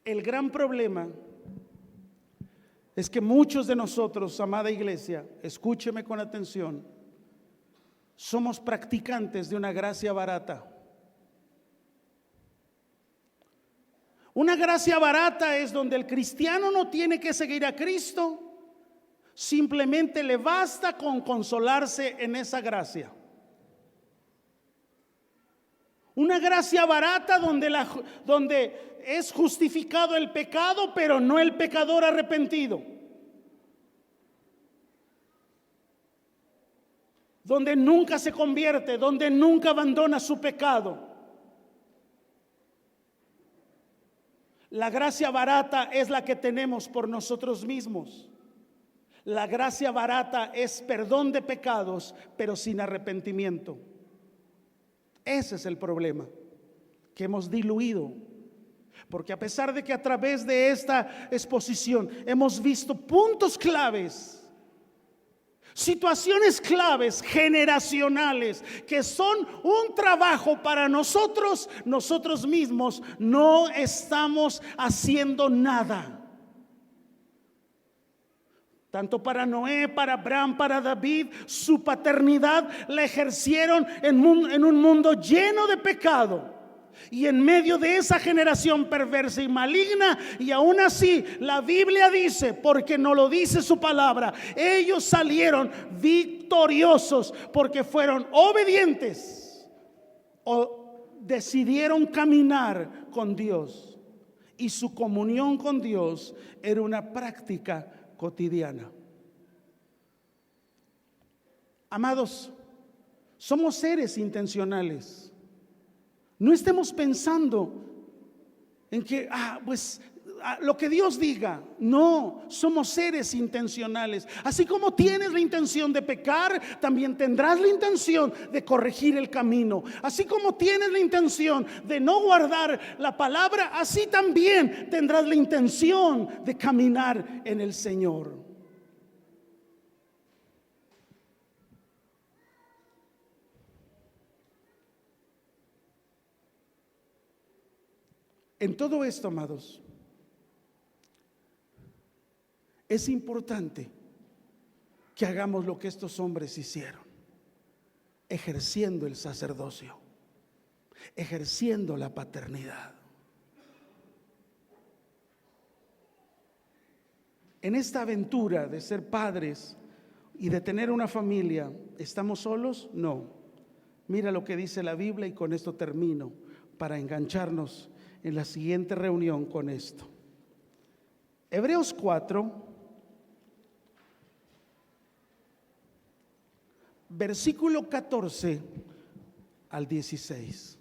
El gran problema es que muchos de nosotros, amada iglesia, escúcheme con atención, somos practicantes de una gracia barata. Una gracia barata es donde el cristiano no tiene que seguir a Cristo, simplemente le basta con consolarse en esa gracia. Una gracia barata donde es justificado el pecado, pero no el pecador arrepentido. Donde nunca se convierte, donde nunca abandona su pecado. La gracia barata es la que tenemos por nosotros mismos. La gracia barata es perdón de pecados, pero sin arrepentimiento. Ese es el problema que hemos diluido. Porque a pesar de que a través de esta exposición hemos visto puntos claves, situaciones claves generacionales que son un trabajo para nosotros mismos, no estamos haciendo nada. Tanto para Noé, para Abraham, para David, su paternidad la ejercieron en un mundo lleno de pecado. Y en medio de esa generación perversa y maligna, y aún así la Biblia dice, porque no lo dice su palabra, ellos salieron victoriosos porque fueron obedientes o decidieron caminar con Dios. Y su comunión con Dios era una práctica cotidiana. Amados, somos seres intencionales. No estemos pensando en que, lo que Dios diga. No, somos seres intencionales. Así como tienes la intención de pecar, también tendrás la intención de corregir el camino. Así como tienes la intención de no guardar la palabra, así también tendrás la intención de caminar en el Señor. En todo esto, amados, es importante que hagamos lo que estos hombres hicieron, ejerciendo el sacerdocio, ejerciendo la paternidad. En esta aventura de ser padres y de tener una familia, ¿estamos solos? No. Mira lo que dice la Biblia, y con esto termino para engancharnos en la siguiente reunión con esto. Hebreos 4, versículo 14 al 16.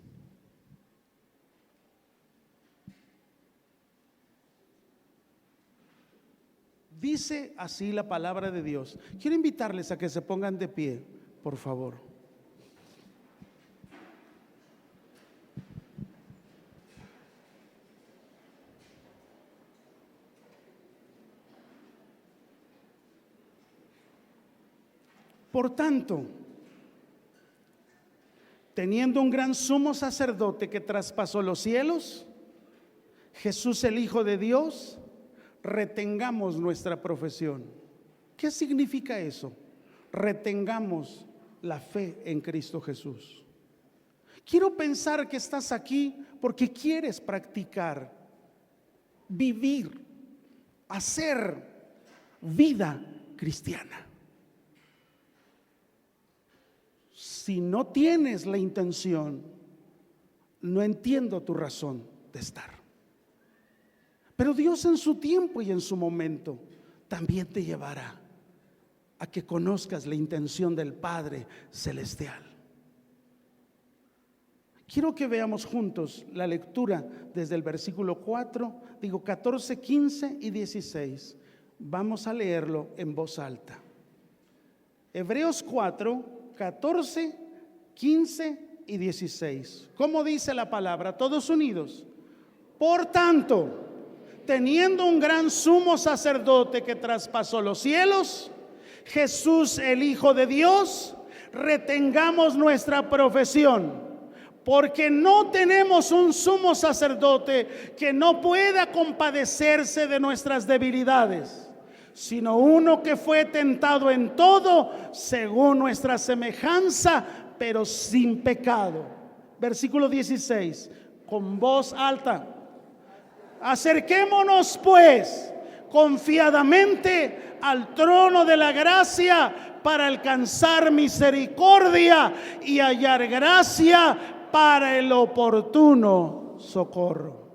Dice así la palabra de Dios. Quiero invitarles a que se pongan de pie, por favor. Por tanto, teniendo un gran sumo sacerdote que traspasó los cielos, Jesús el Hijo de Dios, retengamos nuestra profesión. ¿Qué significa eso? Retengamos la fe en Cristo Jesús. Quiero pensar que estás aquí porque quieres practicar, vivir, hacer vida cristiana. Si no tienes la intención, no entiendo tu razón de estar. Pero Dios en su tiempo y en su momento también te llevará a que conozcas la intención del Padre Celestial. Quiero que veamos juntos la lectura desde el versículo 14, 15 y 16. Vamos a leerlo en voz alta. Hebreos 4, 14, 15 y 16. ¿Cómo dice la palabra? Todos unidos. Por tanto, teniendo un gran sumo sacerdote que traspasó los cielos, Jesús el Hijo de Dios, retengamos nuestra profesión, porque no tenemos un sumo sacerdote que no pueda compadecerse de nuestras debilidades, sino uno que fue tentado en todo según nuestra semejanza, pero sin pecado. Versículo 16, con voz alta. Acerquémonos pues confiadamente al trono de la gracia para alcanzar misericordia y hallar gracia para el oportuno socorro.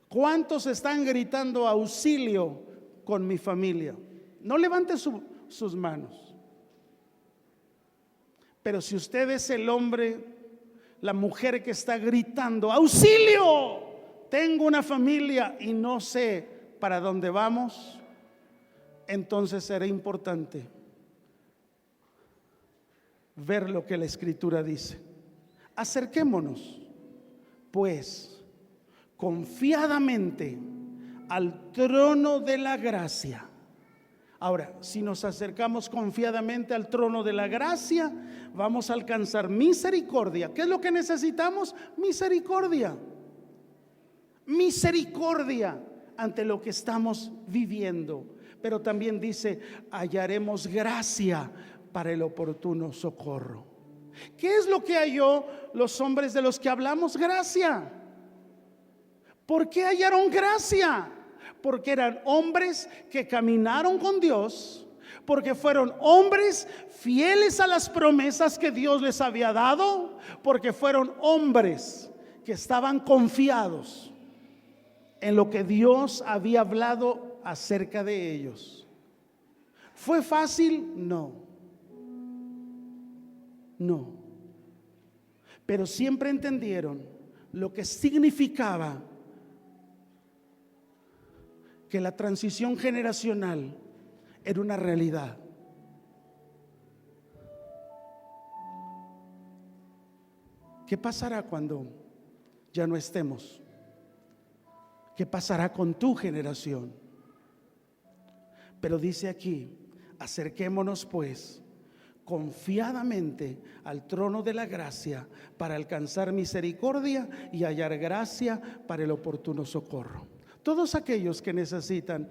¿Cuántos están gritando auxilio con mi familia? No levante sus manos. Pero si usted es el hombre, la mujer que está gritando auxilio, tengo una familia y no sé para dónde vamos, entonces será importante ver lo que la Escritura dice. Acerquémonos pues confiadamente al trono de la gracia. Ahora, si nos acercamos confiadamente al trono de la gracia, vamos a alcanzar misericordia. ¿Qué es lo que necesitamos? Misericordia. Misericordia ante lo que estamos viviendo. Pero también dice, hallaremos gracia para el oportuno socorro. ¿Qué es lo que halló los hombres de los que hablamos? Gracia. ¿Por qué hallaron gracia? Porque eran hombres que caminaron con Dios, porque fueron hombres fieles a las promesas que Dios les había dado, porque fueron hombres que estaban confiados en lo que Dios había hablado acerca de ellos. ¿Fue fácil? No. No. Pero siempre entendieron lo que significaba que la transición generacional era una realidad. ¿Qué pasará cuando ya no estemos? ¿Qué pasará con tu generación? Pero dice aquí, acerquémonos pues confiadamente al trono de la gracia para alcanzar misericordia y hallar gracia para el oportuno socorro. Todos aquellos que necesitan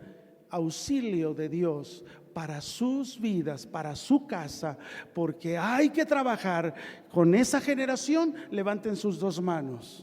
auxilio de Dios para sus vidas, para su casa, porque hay que trabajar con esa generación, levanten sus dos manos.